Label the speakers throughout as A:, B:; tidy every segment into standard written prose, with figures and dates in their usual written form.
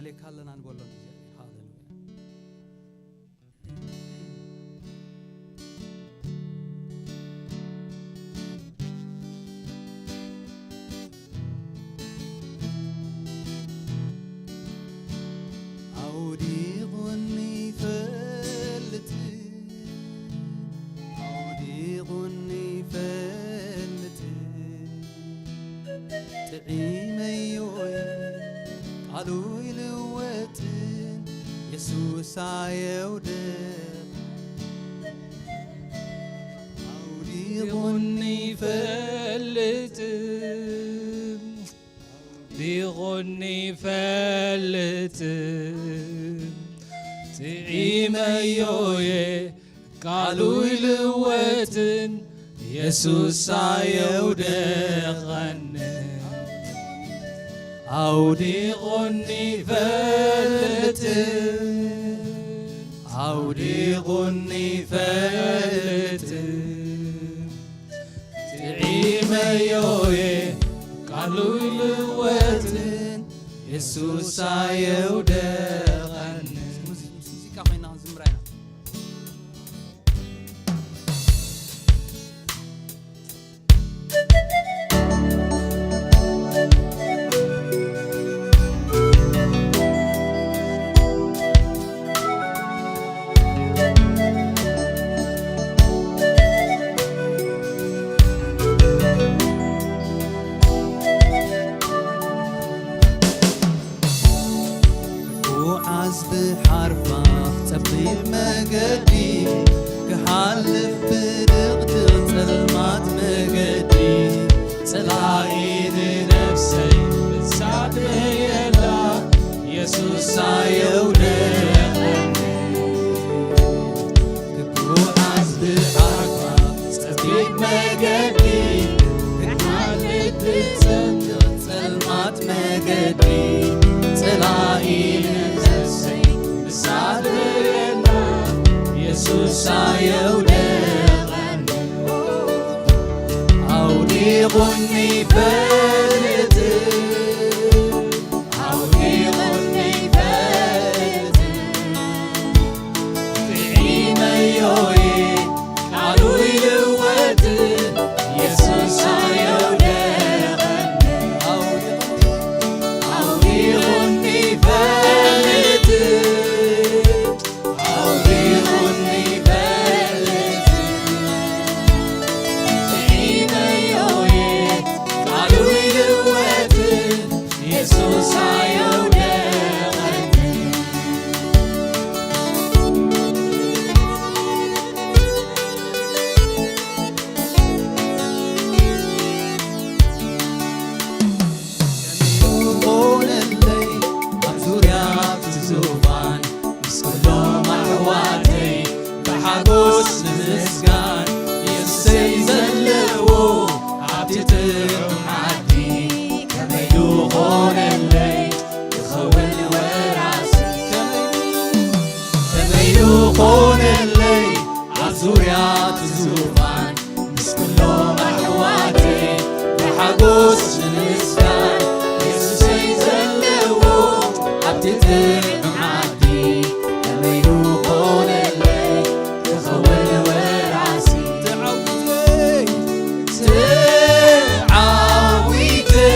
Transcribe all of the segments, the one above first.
A: ملك هلنا نقول له هاليلويا
B: غني فلت بغني فلت تعيم يوي قالوا يلوتن يسوس يودغن عودي غني فلت عودي غني فلت تعيم يوي قالوا يلوتن يسوس يودغن موسيقى خينا زمرنا
A: بحرفة تبطيل مقدي كحالف بدغدغ تلمات مقدي تلاقين نفسي بتساعد يلا يسوس يودغني كحالف بحرفة تبطيل مقدي كحالف بدغدغ تلمات مقدي تلاقين يسوس يودغن عودي غني فلت عودي غني فلت تعيم يوي قالوا يلوتن يسوس يودغن عودي غني فلت يخون الليل عزوريات الزوفان بس كلهم أحواتي بحقوس المسكان يسوس يزلوا عبتتك معدي لما يخون الليل يخون وراسي تعاويتي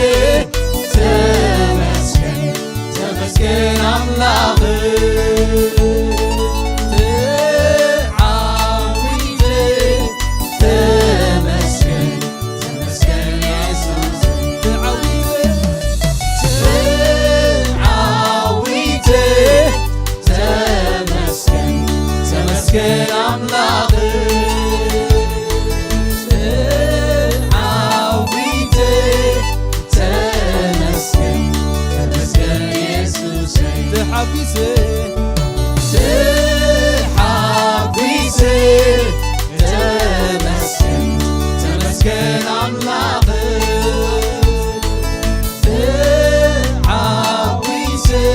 A: تمسكن تمسكن أملاغي تمسكن أملاقي عاويتي تمسكن تمسكن يسوسي تحبيسي تحبيسي تمسكن تمسكن أملاقي عاويتي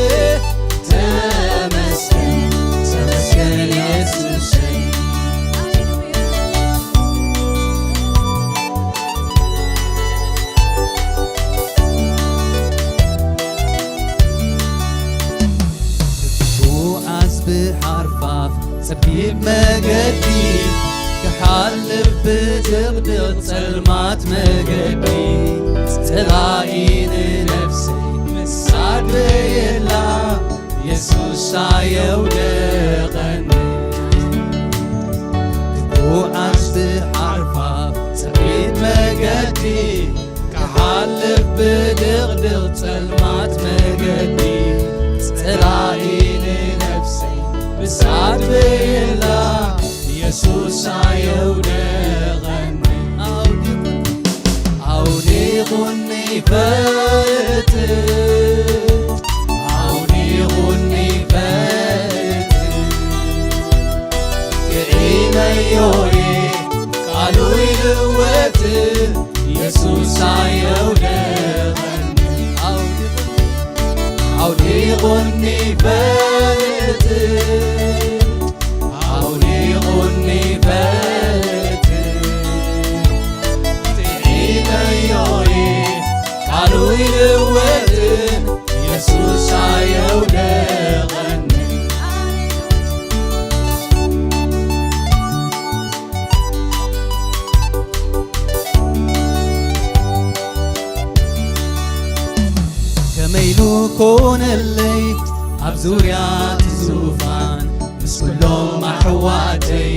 A: تمسكن تمسكن يسوسي
B: ፀቢብ መገዲ ክሓልፍ ብድቕድቕ ጸልማት መገዲ ፀላኢ ንነፍሰይ ምሳድ የላ ኢየሱስ ኣየውደቐኒ ክጉዓዝ ብሓርፋፍ ፀቢብ መገዲ ክሓልፍ ብድቕድቕ ጸልማት መገዲ ፀላኢ ንነፍሰይ ምሳድ የላ ኢየሱስ ኣየውደቐኒ ኣውዲቑኒ ፈትሕ ኣውዲቑኒ ፈትሕ ክዒነዮየ ቃሉ ይልወጥ ኢየሱስ ኣየውደቐኒ ኣውዲቑኒ ፈትሕ ኣውዲቑኒ ፈትሕ ትዒነዮየ ቃሉ ይልወጥ ኢየሱስ ኣየውደቐኒ ከመይሉ ኮነለይ ኣብ ዙርያ ትዙፋን ምስ ኩሎም ኣሕዋተይ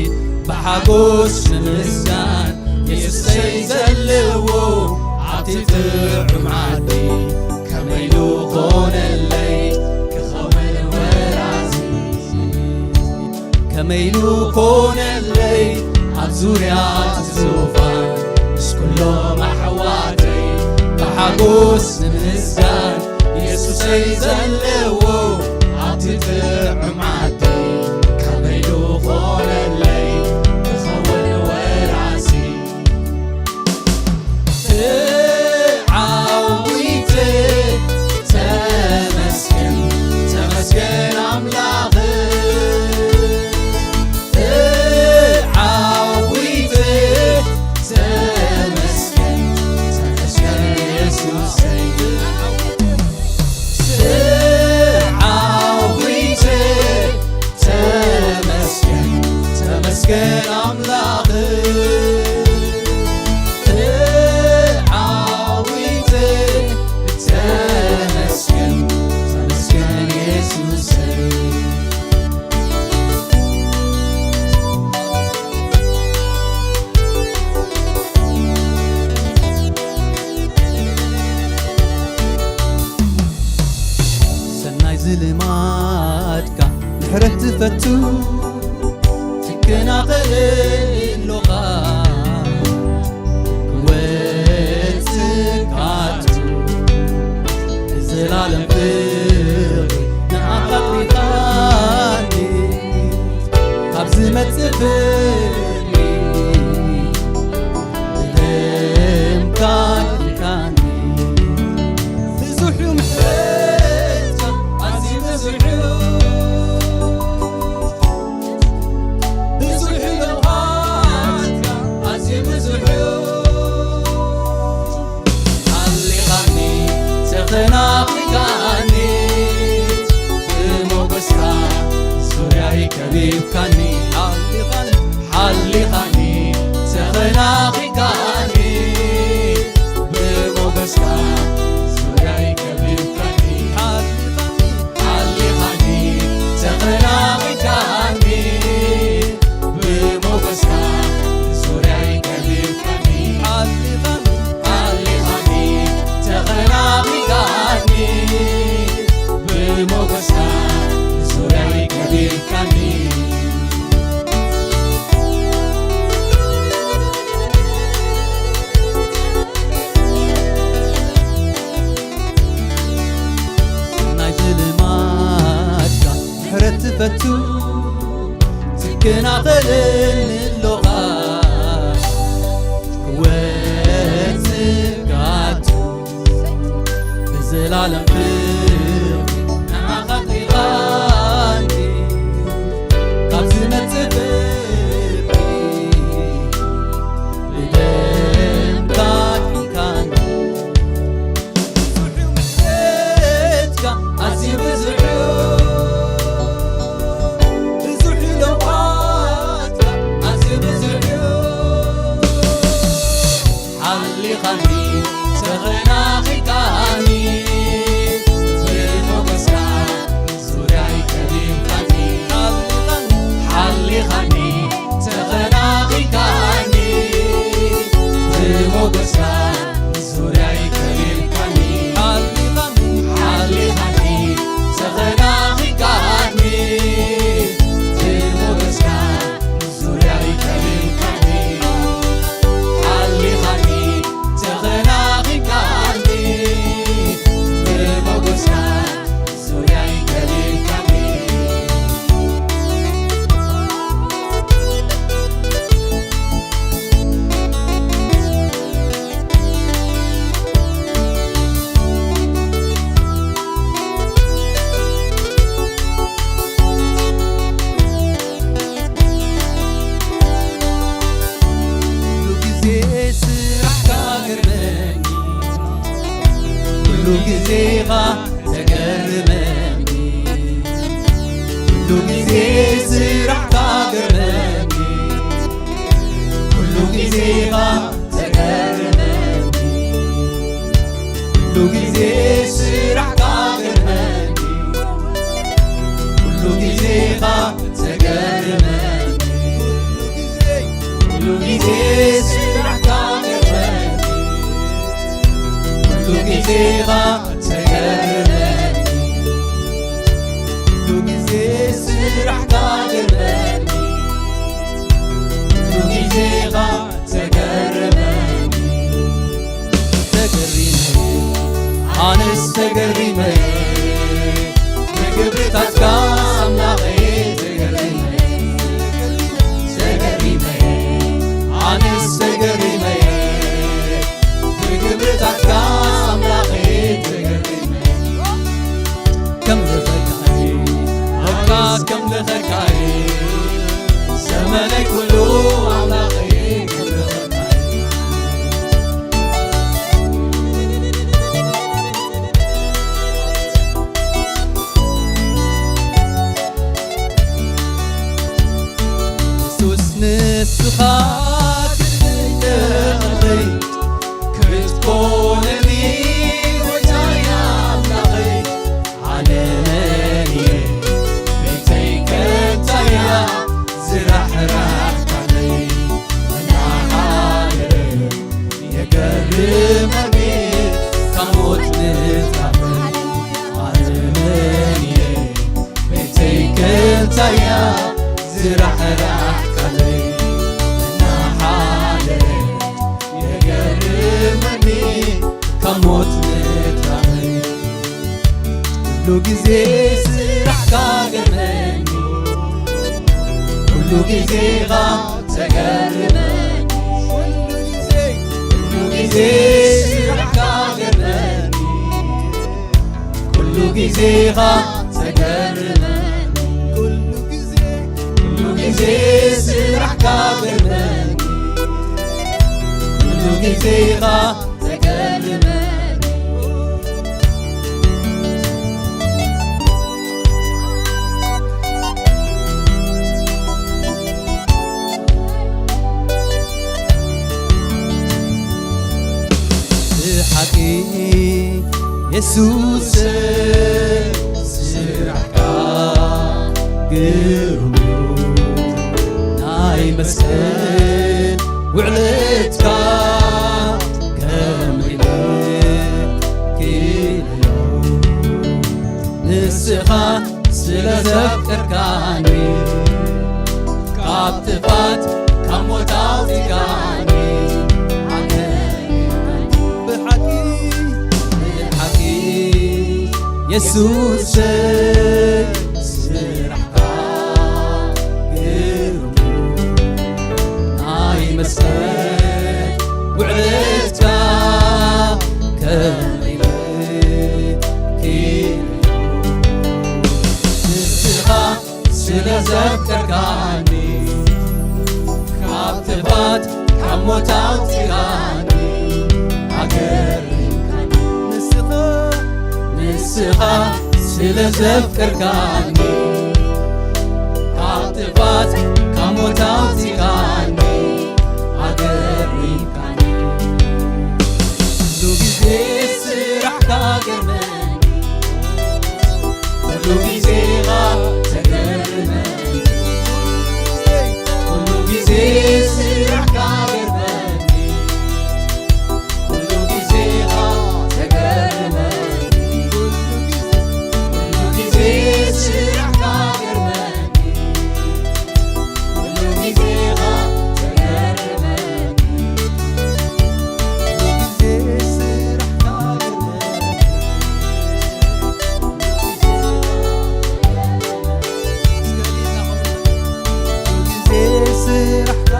B: ብሓጎስ ንምስጋን ኢየሱሰይ ዘለዎ ኣብቲ ጥዑም ዓዲ ከመይሉ ኮነለይ ክኸውን ወራሲ ከመይሉ ኮነለይ ኣብ ዙርያ ትዙፋን ምስ ኩሎም ኣሕዋተይ ብሓጎስ ንምስጋን ኢየሱሰይ ዘለዎ ኣብቲ ጥዑም ዓዲ ከመይሉ ኮነለይ ክኸውን ወራሲ ዓዊት ተመስገን ተመስገን ኣምላኽ ዓዊት ተመስገን ተመስገን ኢየሱሰይ ዓዊት ተመስገን ተመስገን ኣምላኽ ዓዊት ተመስገን ተመስገን ኢየሱሰይ ሰናይ ዝልማድካ ምሕረት ትፈቱ ትከናኸለሎኻ ክወፅካቱ ንዘላለም ፍቕሪ ንኣኻትሪኻኒ ካብ ዝመጽእ ፍቕሪ ብደምካ ድንካኒ ብዙሕ ምሕረትካ ኣዝዩ ብዙሕ ብዙሕ ለውሃትካ ኣዝዩ ብዙሕ ሃሊኻኒ ተኸናኺካኒ ብሞገስካ ዙርያይ ከቢብካኒ ሓሊኻኒ ተኸናኺካኒ ብሞገስካ ዙርያይ ከቢብካኒ ሓሊኻኒ ተኸናኺካኒ ብሞገስካ ዙርያይ ከቢብካኒ ሓሊኻኒ ተኸናኺካኒ ብሞገስካ ዙርያይ ከቢብካኒ ናይ ዝልማድካ ምሕረት ትፈቱ ትከናኸለሎኻ ክወፅካቱ ብዘላለም ፍቕሪ ንኣኻትሪኻኒ ካብ ዝመጽእ ፍቕሪ ብደምካ ድንካኒ ብዙሕ ምሕረትካ ኣዝዩ ብዙሕ ብዙሕ ለውሃ ኩሉ ግዜ ስራሕካ ገርመኒ ኩሉ ግዜኻ ተገርመኒ ተገሪመ ኣነስ ተገሪመ ምግብታትካ ኣምላኸይ ተገሪመ ተገሪመ ኣነስ ተገሪመ ምግብታትካ ኣምላኸይ ተገሪመ ከም ልኸርካይ በቃ ከም ልኸርካይ ዘመነይ ኩሉ ኣምላኸይ ከም ልኸርካይ ኢየሱስ ንስኻ ክትደኸይ ክትኮነኒ ጎይታዬ ኣምላኸይ ዓለምየ ቤተይ ከንታያ ዝራሕራሕካለይ መናሃደረ የገርመኒ ካብ ሞት ንትራፈይ ዓለምየ ቤተይ ከንታያ ዝራሕራሕካለይ መናሃደረ የገርመኒ ካብ ሞት ንትራፈይ ኩሉ ግዜ ስራሕካ ገርመኒ ኩሉ ግዜኻ ተገርመኒ ኩሉ ግዜ ስራሕካ ገርመኒ ኩሉ ግዜኻ ተገርመኒ ኩሉ ግዜ ስራሕካ ገርመኒ ኩሉ ግዜኻ ተገርመኒ ብሓቂ ኢየሱስ ስራሕካ ግሩም ናይ መስቀል ውዕለትካ ከመይ ክልዮ ንስኻ ስለ ዘፍቀርካኒ ካብ ጥፋት ካብ ሞት ኣውፂእካኒ ብሓቂ ኢየሱስ ስራሕካ ግሩም ናይ መስቀል ውዕለትካ ከመይ ክልዮ ንስኻ ስለ ዘፍቀርካኒ ካብ ጥፋት ካብ ሞት ኣውፂእካኒ ኣገርምካኒ ንስኻ ስለ ዘፍቀርካኒ ካብ ጥፋት ካብ ሞት ኣውፂእካኒ ኣገርምካኒ ኩሉ ግዜ ስራሕካ ገርመኒ ኩሉ ግዜኻ ተገርመኒ ኩሉ ግዜ ስራሕካ ገርመኒ ኩሉ ግዜኻ ተገርመኒ ኩሉ ግዜ ስራሕካ ገርመኒ ኩሉ ግዜኻ ተገርመኒ ኩሉ ግዜ ስራሕካ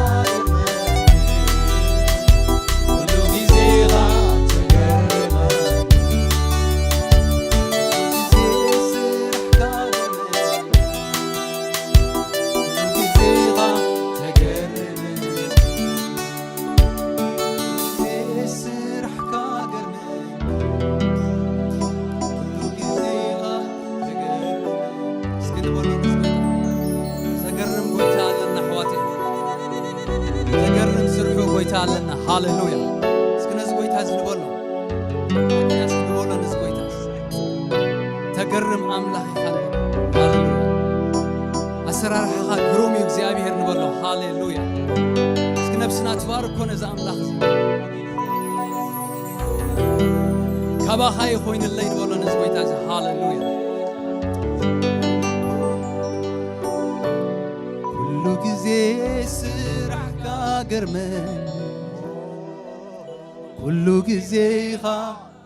B: ኣለና ሃሌሉያ እስከነዚ ጎይታ ዝንበሎ አዲያስ ንበሎ ነዚ ጎይታ ተገርም አምላክ ሃሌሉያ አሰራርሐኻ ግሩም እግዚአብሔር ንበሎ ሃሌሉያ እስከ ነፍስና ተባርኮ ነዚ አምላክ ካባኻ ይኾይንለይ ንበሎ ነዚ ጎይታ ሃሌሉያ ገርመን ኩሉ ጊዜኻ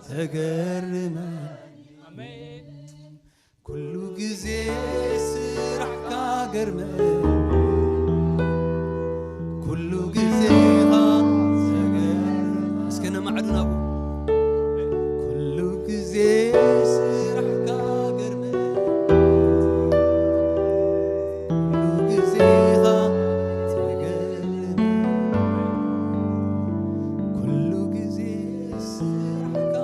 B: ተገርመን ኩሉ ጊዜ ስራሕካ ገርመን ኩሉ ጊዜኻ ተገርመን እስከ ነማዕዱን አቡ ኩሉ ጊዜ ስራሕካ ገርመን ኩሉ ጊዜኻ ተገርመን ኩሉ ጊዜ ስራሕካ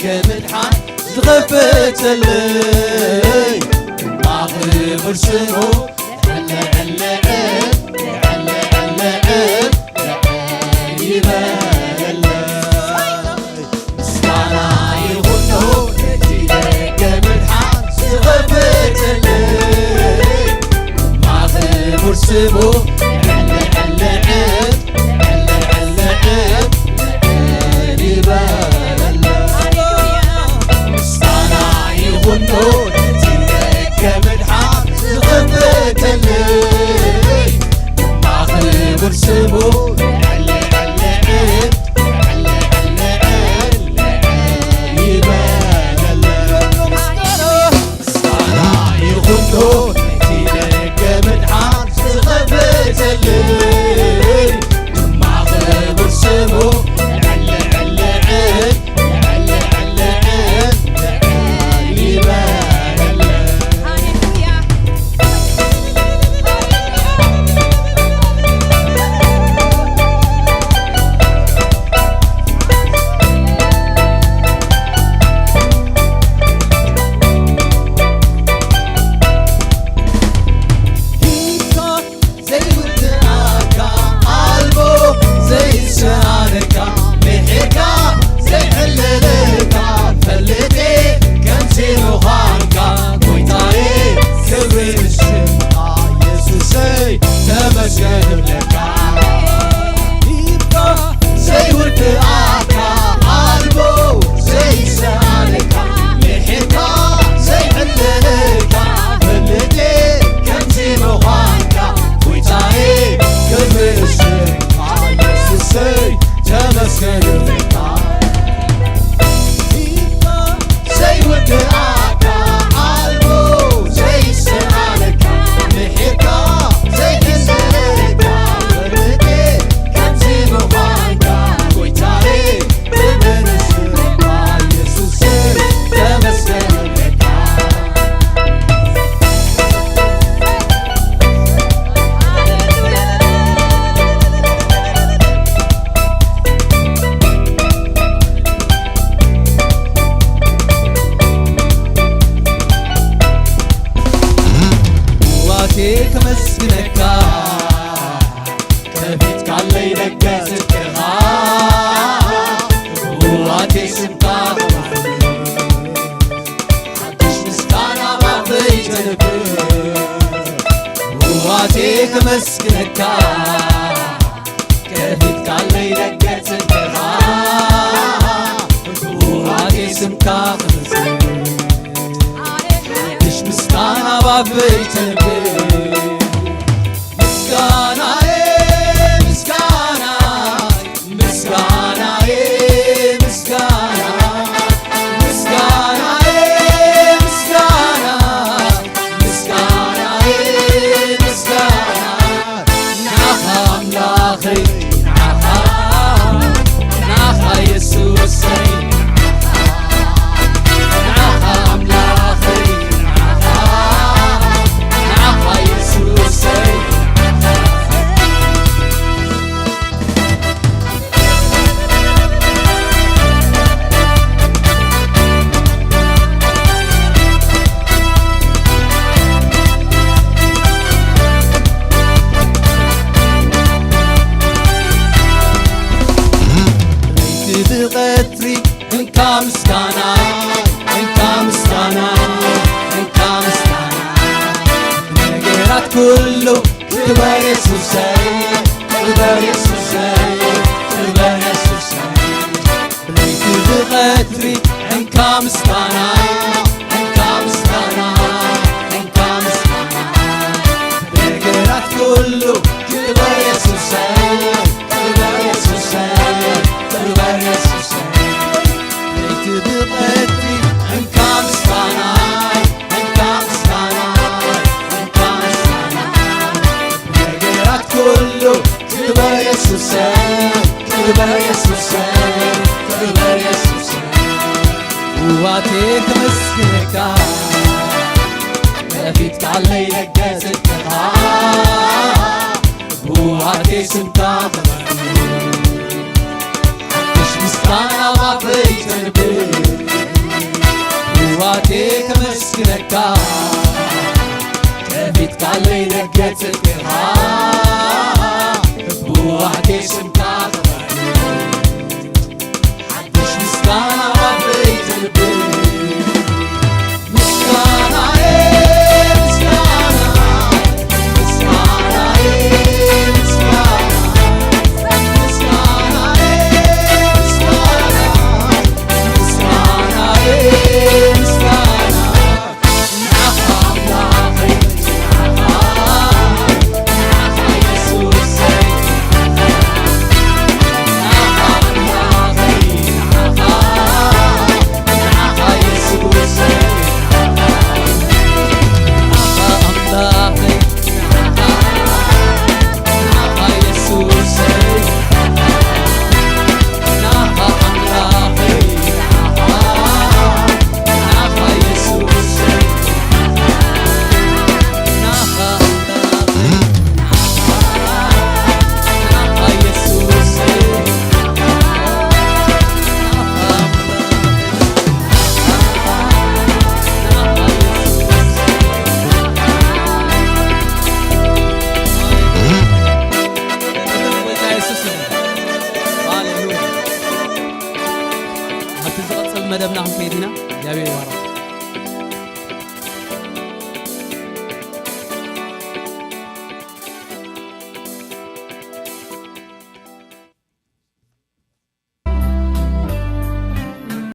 B: كمدحان زغفت اللي معغب رسمو على علقب على علقب يبال مسكانا يغنو نتيجة كمدحان زغفت اللي معغب رسمو على علقب على علقب يبال ونو نتيجة كمدحان زغفت اللي مع خيب رسمو علي علي عيد علي علي عيد يبان مسكانا يغنو نتيجة كمدحان زغفت اللي مع خيب رسمو علي علي عيد علي علي عيد مسكنك كيفك علي لقيت الكرها وعدي
A: ስምካ ክመስል ሓድሽ ምስጋና ባበይ ተንብር ምስጋናዬ ምስጋና ምስጋናዬ ምስጋና ምስጋናዬ ምስጋና ምስጋናዬ ምስጋና ናኻ ኣምላኸይ ናኻ ናኻ ኢየሱሰይ ናኻ ኣምላኸይ ናኻ ኢየሱሰይ ብቐትሪ እንካ ምስጋና እንካ ምስጋና እንካ ምስጋና ነገራት ኩሉ ክበር ኢየሱሰይ ክበር ኢየሱሰይ ክበር ኢየሱሰይ ለይቲ ብቐትሪ እንካ ምስጋና እንካ ምስጋና እንካ ምስጋና ነገራት ኩሉ ክበር ኢየሱሰይ ክበር ኢየሱሰይ ክበር ኢየሱሰይ ለይቲ ብቐትሪ እንካ ምስጋና እንካ ምስጋና እንካ ምስጋና ነገራት ኩሉ ክበር ኢየሱሰይ ክበር ኢየሱሰይ ክበር ኢየሱሰይ ውዋቴ ተመስገነካ በፊት ካለይ ነገሥትካ ውዋቴ ስምካ ምስጋና ባበይ ተንብር ውዋቴ ከመስግነካ ከፊት ካለይ ነገሥትካ ውዋቴ ስምካ ሓድሽ ምስጋና ባበይ ተንብር ምስጋናዬ ምስጋና ምስጋናዬ ምስጋና መደብና ከይድና እግዚአብሔር ይባርክ።